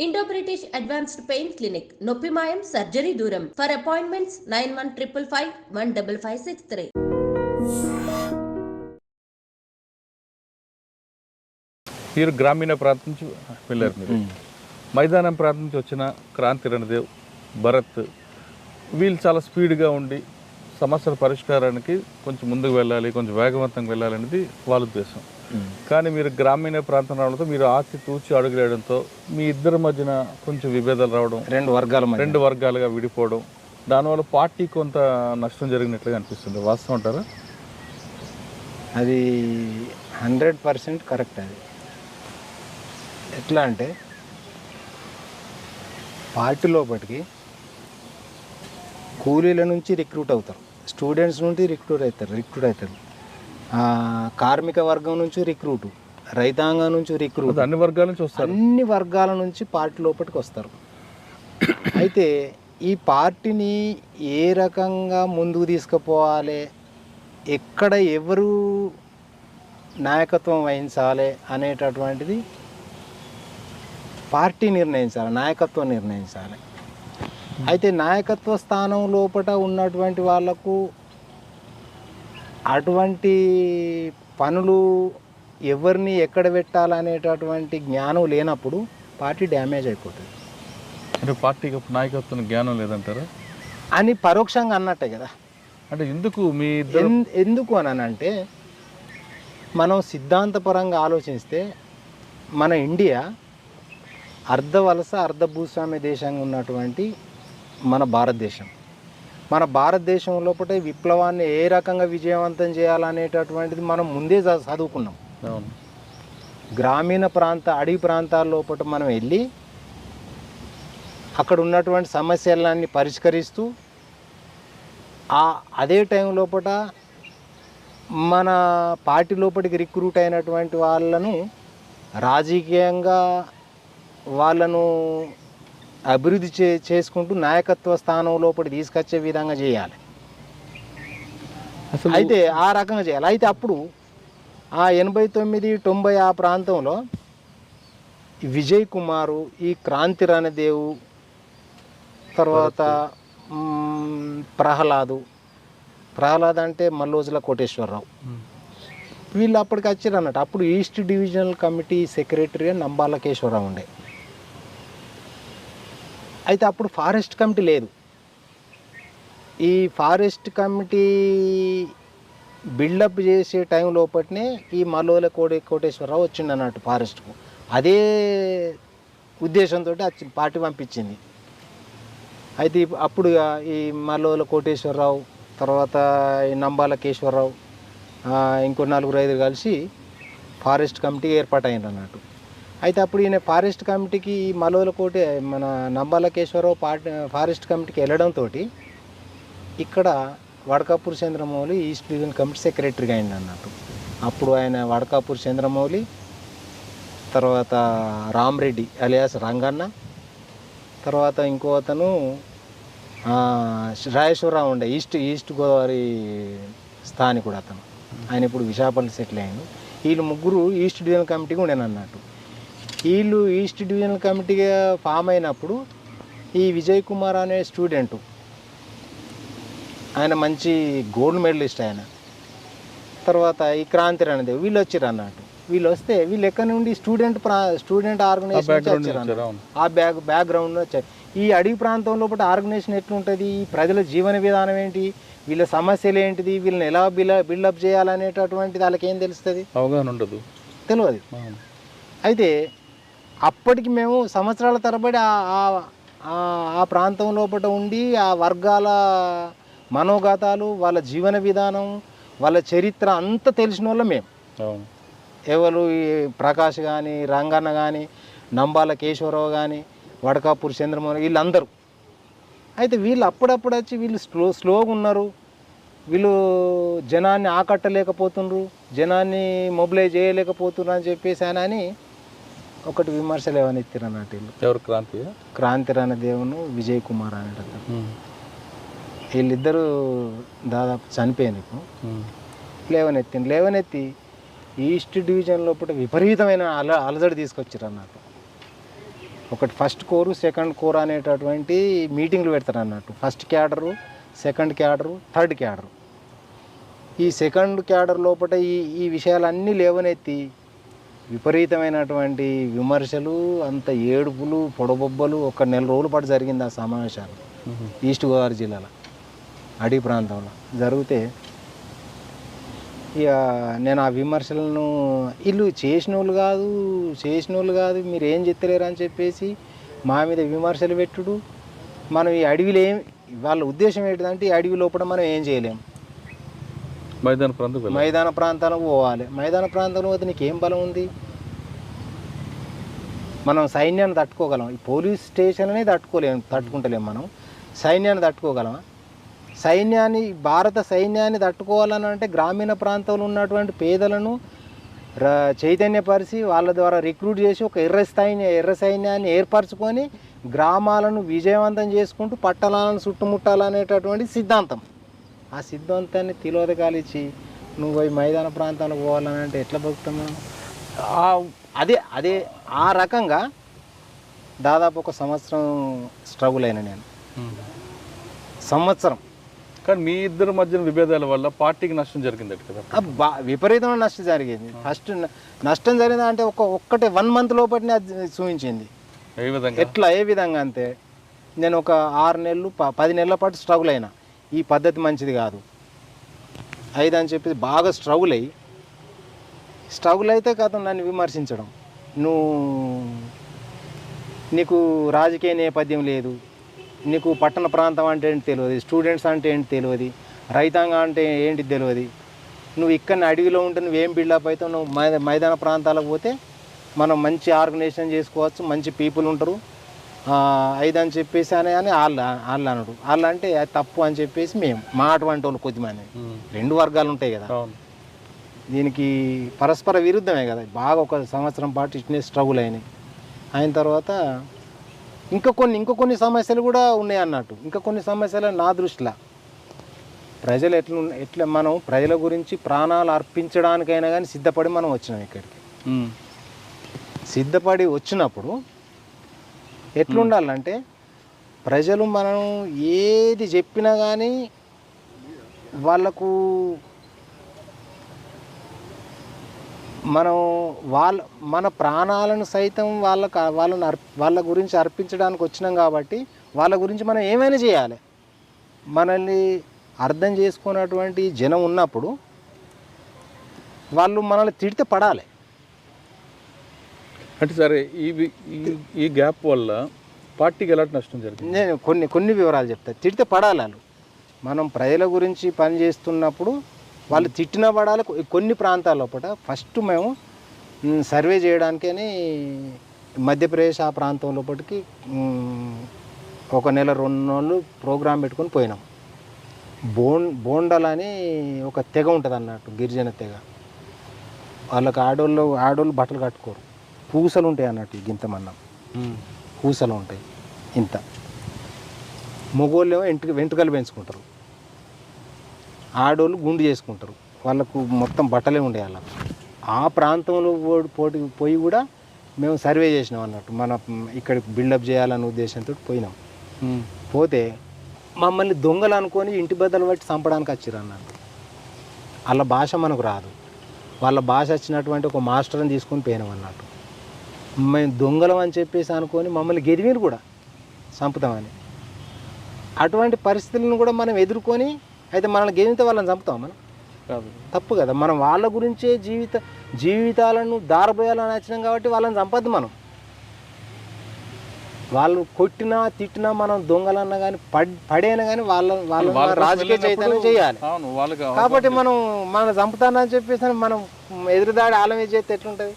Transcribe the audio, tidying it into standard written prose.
Indo British advanced pain clinic నొప్పి మాయం surgery దూరం. For appointments 9155515563. మీరు గ్రామీణ ప్రాంతం నుంచి వెళ్ళారు. మీరు మైదానం ప్రాంతం నుంచి వచ్చిన క్రాంతి రణదేవ్, భరత్ వీళ్ళు చాలా స్పీడ్గా ఉండి సమస్యల పరిష్కారానికి కొంచెం ముందుకు వెళ్ళాలి, కొంచెం వేగవంతంగా వెళ్ళాలనేది వాళ్ళ ఉద్దేశం. కానీ మీరు గ్రామీణ ప్రాంతం రావడంతో మీరు ఆచి తూచి అడుగులేయడంతో మీ ఇద్దరి మధ్యన కొంచెం విభేదాలు రావడం, రెండు వర్గాలుగా విడిపోవడం, దానివల్ల పార్టీ కొంత నష్టం జరిగినట్లుగా అనిపిస్తుంది. వాస్తవం అంటారా? అది 100% కరెక్ట్. అది ఎట్లా అంటే పార్టీ లోపలికి కూలీల నుంచి రిక్రూట్ అవుతారు, స్టూడెంట్స్ నుండి రిక్రూట్ అవుతారు, కార్మిక వర్గం నుంచి రిక్రూటు, రైతాంగం నుంచి రిక్రూట్, అన్ని వర్గాల నుంచి వస్తారు. అన్ని వర్గాల నుంచి పార్టీ లోపలికి వస్తారు. అయితే ఈ పార్టీని ఏ రకంగా ముందుకు తీసుకుపోవాలి, ఎక్కడ ఎవరు నాయకత్వం వహించాలి అనేటటువంటిది పార్టీ నిర్ణయించాలి, నాయకత్వం నిర్ణయించాలి. అయితే నాయకత్వ స్థానం లోపల ఉన్నటువంటి వాళ్లకు అటువంటి పనులు ఎవరిని ఎక్కడ పెట్టాలనేటటువంటి జ్ఞానం లేనప్పుడు పార్టీ డ్యామేజ్ అయిపోతుంది. అంటే పార్టీకి నాయకత్వం జ్ఞానం లేదంటారా అని పరోక్షంగా అన్నట్టే కదా. అంటే ఎందుకు అని అంటే మనం సిద్ధాంతపరంగా ఆలోచిస్తే మన ఇండియా అర్ధ వలస అర్ధ భూస్వామ్య దేశంగా ఉన్నటువంటి మన భారతదేశం లోపల విప్లవాన్ని ఏ రకంగా విజయవంతం చేయాలనేటటువంటిది మనం ముందే చదువుకున్నాం. గ్రామీణ అడవి ప్రాంతాల లోపల మనం వెళ్ళి అక్కడ ఉన్నటువంటి సమస్యలన్నీ పరిష్కరిస్తూ అదే టైం లోపల మన పార్టీ లోపలికి రిక్రూట్ అయినటువంటి వాళ్ళను రాజకీయంగా వాళ్ళను అభివృద్ధి చేసుకుంటూ నాయకత్వ స్థానం లోపల తీసుకొచ్చే విధంగా చేయాలి. అయితే ఆ రకంగా చేయాలి. అయితే అప్పుడు 89-90 ఆ ప్రాంతంలో విజయ్ కుమారు, ఈ క్రాంతి రణదేవు, తర్వాత ప్రహ్లాద్ అంటే మల్లోజుల కోటేశ్వరరావు, వీళ్ళు అప్పటికి వచ్చారు అన్నట్టు. అప్పుడు ఈస్ట్ డివిజనల్ కమిటీ సెక్రటరీగా నంబాల కేశవరావు ఉండే. అయితే అప్పుడు ఫారెస్ట్ కమిటీ లేదు. ఈ ఫారెస్ట్ కమిటీ బిల్డప్ చేసే టైం లోపలనే ఈ మల్లోల కోటేశ్వరరావు వచ్చిండు అన్నట్టు ఫారెస్ట్కు. అదే ఉద్దేశంతో పార్టీ పంపించింది. అయితే అప్పుడు ఈ మల్లోల కోటేశ్వరరావు, తర్వాత ఈ నంబాల కేశవరావు, ఇంకో 4-5 కలిసి ఫారెస్ట్ కమిటీ ఏర్పాటైంది అన్నట్టు. అయితే అప్పుడు ఈయన ఫారెస్ట్ కమిటీకి మన నంబాల కేశవరావు ఫారెస్ట్ కమిటీకి వెళ్ళడంతో ఇక్కడ వడకాపూర్ చంద్రమౌళి ఈస్ట్ డివిజన్ కమిటీ సెక్రటరీగా అయింది అన్నట్టు. అప్పుడు ఆయన వడకాపూర్ చంద్రమౌళి, తర్వాత రామరెడ్డి అలియాస్ రంగన్న, తర్వాత ఇంకో అతను రాజేశ్వరరావు ఉండే ఈస్ట్ గోదావరి స్థానికుడు అతను. ఆయన ఇప్పుడు విశాఖపట్నం సెటిల్ అయ్యాడు. వీళ్ళు ముగ్గురు ఈస్ట్ డివిజన్ కమిటీగా ఉండేను అన్నట్టు. వీళ్ళు ఈస్ట్ డివిజనల్ కమిటీగా ఫామ్ అయినప్పుడు ఈ విజయ్ కుమార్ అనే స్టూడెంటు, ఆయన మంచి గోల్డ్ మెడలిస్ట్ ఆయన, తర్వాత ఈ క్రాంతి రణదేవ్ వీళ్ళు వచ్చారు అన్నట్టు. వీళ్ళు వస్తే వీళ్ళు ఎక్కడి నుండి స్టూడెంట్ ఆర్గనైజేషన్ వచ్చారు. ఆ బ్యాక్గ్రౌండ్ వచ్చారు. ఈ అడవి ప్రాంతం లోపల ఆర్గనైజేషన్ ఎట్లుంటుంది, ఈ ప్రజల జీవన విధానం ఏంటి, వీళ్ళ సమస్యలు ఏంటిది, వీళ్ళని ఎలా బిల్డప్ చేయాలనేటటువంటిది వాళ్ళకి ఏం తెలుస్తుంది, అవగాహన ఉండదు, తెలియదు. అయితే అప్పటికి మేము సంవత్సరాల తరబడి ఆ ప్రాంతం లోపల ఉండి ఆ వర్గాల మనోగతాలు, వాళ్ళ జీవన విధానం, వాళ్ళ చరిత్ర అంతా తెలిసిన వాళ్ళం మేము. ఎవరు ఈ ప్రకాష్ కానీ, రంగన్న కానీ, నంబాల కేశవరావు కానీ, వడకాపూర్ చంద్రమోహన్ వీళ్ళందరూ. అయితే వీళ్ళు అప్పుడప్పుడు వచ్చి వీళ్ళు స్లోగా ఉన్నారు, వీళ్ళు జనాన్ని ఆకట్టలేకపోతున్నారు, జనాన్ని మొబిలైజ్ చేయలేకపోతున్నారు అని చెప్పేసి అని ఒకటి విమర్శలు ఏమైనా ఎత్తిరు అన్నట్టు. ఎవరు? క్రాంతి రణదేవును విజయ్ కుమార్ అనేటప్పుడు. వీళ్ళిద్దరూ దాదాపు చనిపోయాను. ఇప్పుడు లేవనెత్తి ఈస్ట్ డివిజన్ లోపల విపరీతమైన అలజడి తీసుకొచ్చారు అన్నట్టు. ఒకటి ఫస్ట్ కోరు సెకండ్ కోర్ అనేటటువంటి మీటింగ్లు పెడతారు అన్నట్టు. First cadre, second cadre, third cadre. ఈ సెకండ్ క్యాడర్ లోపల ఈ విషయాలన్నీ లేవనెత్తి విపరీతమైనటువంటి విమర్శలు, అంత ఏడుపులు, పొడబొబ్బలు. ఒక నెల రోజుల పాటు జరిగింది ఆ సమావేశాలు ఈస్ట్ గోదావరి జిల్లాలో అడవి ప్రాంతంలో జరిగితే, ఇక నేను ఆ విమర్శలను వీళ్ళు చేసిన వాళ్ళు కాదు మీరు ఏం చెత్తలేరు అని చెప్పేసి మా మీద విమర్శలు పెట్టుడు. మనం ఈ అడవిలో వాళ్ళ ఉద్దేశం ఏంటిదంటే ఈ అడవి లోపల మనం ఏం చేయలేము, మైదాన ప్రాంతాలకు పోవాలి. మైదాన ప్రాంతంలో పోతే నీకు ఏం బలం ఉంది? మనం సైన్యాన్ని తట్టుకోగలం, ఈ పోలీస్ స్టేషన్ని తట్టుకుంటలేము. మనం సైన్యాన్ని తట్టుకోగలమా? భారత సైన్యాన్ని తట్టుకోవాలని అంటే గ్రామీణ ప్రాంతంలో ఉన్నటువంటి పేదలను చైతన్యపరిచి వాళ్ళ ద్వారా రిక్రూట్ చేసి ఒక ఎర్ర సైన్యాన్ని ఏర్పరచుకొని గ్రామాలను విజయవంతం చేసుకుంటూ పట్టణాలను చుట్టుముట్టాలనేటటువంటి సిద్ధాంతం. ఆ సిద్ధాంతాన్ని తిలోదకాలిచ్చి నువ్వు పోయి మైదాన ప్రాంతాలకు పోవాలని అంటే ఎట్లా బతుకుతాం మనం? అదే ఆ రకంగా దాదాపు ఒక సంవత్సరం స్ట్రగుల్ అయినా నేను. సంవత్సరం. కానీ మీ ఇద్దరి మధ్యన విభేదాల వల్ల పార్టీకి నష్టం జరిగింది కదా? విపరీతమైన నష్టం జరిగింది. ఫస్ట్ నష్టం జరిగింది అంటే ఒక్కటే 1 month లోపటినే అది చూపించింది. ఏ విధంగా అంటే నేను ఒక 6 నెలలు 10 నెలల పాటు స్ట్రగుల్ అయినా. ఈ పద్ధతి మంచిది కాదు 5 అని చెప్పి బాగా స్ట్రగుల్ అయితే కాదు నన్ను విమర్శించడం. నీకు రాజకీయ నేపథ్యం లేదు, నీకు పట్టణ ప్రాంతం అంటే ఏంటి తెలియదు, స్టూడెంట్స్ అంటే ఏంటి తెలియదు, రైతాంగం అంటే ఏంటి తెలియదు, నువ్వు ఇక్కడ అడవిలో ఉంటే నువ్వేం బిల్డప్ అవుతావు, నువ్వు మైదాన ప్రాంతాలకు పోతే మనం మంచి ఆర్గనైజేషన్ చేసుకోవచ్చు, మంచి పీపుల్ ఉంటారు 5 అని చెప్పేసి అని వాళ్ళు అనడు. వాళ్ళు అంటే అది తప్పు అని చెప్పేసి మేము మా అటువంటి వాళ్ళు కొద్దిమంది 2 వర్గాలు ఉంటాయి కదా, దీనికి పరస్పర విరుద్ధమే కదా. బాగా ఒక సంవత్సరం పాటు ఇట్నే స్ట్రగుల్ అయిన తర్వాత ఇంకా కొన్ని సమస్యలు కూడా ఉన్నాయి అన్నట్టు. ఇంకా కొన్ని సమస్యలు నా దృష్టిలో ప్రజలు ఎట్లా మనం ప్రజల గురించి ప్రాణాలు అర్పించడానికైనా కానీ సిద్ధపడి మనం వచ్చినాం ఇక్కడికి. సిద్ధపడి వచ్చినప్పుడు ఎట్లుండాలంటే ప్రజలు మనం ఏది చెప్పినా కానీ వాళ్ళకు మనం మన ప్రాణాలను సైతం వాళ్ళ గురించి అర్పించడానికి వచ్చినాం కాబట్టి వాళ్ళ గురించి మనం ఏమైనా చేయాలి. మనల్ని అర్థం చేసుకున్నటువంటి జనం ఉన్నప్పుడు వాళ్ళు మనల్ని తిడితే పడాలి. అంటే సరే ఈ గ్యాప్ వల్ల పార్టీకి ఎలాంటి నష్టం జరిగింది? నేను కొన్ని వివరాలు చెప్తాను. తిడితే పడాలి. మనం ప్రజల గురించి పని చేస్తున్నప్పుడు వాళ్ళు తిట్టిన పడాలి. కొన్ని ప్రాంతాల లోపల ఫస్ట్ మేము సర్వే చేయడానికని మధ్యప్రదేశ్ ఆ ప్రాంతం లోపలికి 1 నెల 2 నెలలు ప్రోగ్రాం పెట్టుకొని పోయినాం. బోండలని ఒక తెగ ఉంటుంది అన్నట్టు, గిరిజన తెగ. వాళ్ళకి ఆడోళ్ళు బట్టలు కట్టుకోరు, పూసలు ఉంటాయి అన్నట్టు, గింతమన్నం పూసలు ఉంటాయి ఇంత. మగోళ్ళు ఏమో వెంట్రుకలు పెంచుకుంటారు, ఆడోళ్ళు గుండు చేసుకుంటారు, వాళ్ళకు మొత్తం బట్టలే ఉండే వాళ్ళకు. ఆ ప్రాంతంలో పోయి కూడా మేము సర్వే చేసినాం అన్నట్టు. మన ఇక్కడికి బిల్డప్ చేయాలనే ఉద్దేశంతో పోయినాం. పోతే మమ్మల్ని దొంగలు అనుకొని ఇంటి బద్దలు బట్టి చంపడానికి వచ్చారు అన్నట్టు. వాళ్ళ భాష మనకు రాదు, వాళ్ళ భాష వచ్చినటువంటి ఒక మాస్టర్ని తీసుకొని పోయినాం అన్నట్టు. మేము దొంగలం అని చెప్పేసి అనుకొని మమ్మల్ని గెదిమీరు కూడా చంపుతామని. అటువంటి పరిస్థితులను కూడా మనం ఎదుర్కొని అయితే మనల్ని గెలిస్తే వాళ్ళని చంపుతాం మనం? తప్పు కదా. మనం వాళ్ళ గురించే జీవితాలను దారబోయాలని వచ్చినాం కాబట్టి వాళ్ళని చంపద్దు. మనం వాళ్ళు కొట్టినా తిట్టినా మనం దొంగలన్నా కానీ పడైనా కానీ వాళ్ళ రాజకీయ చైతన్యం చేయాలి. కాబట్టి మనం చంపుతానని చెప్పేసి మనం ఎదురుదాడి ఆలమే చేస్తే ఎట్లుంటుంది?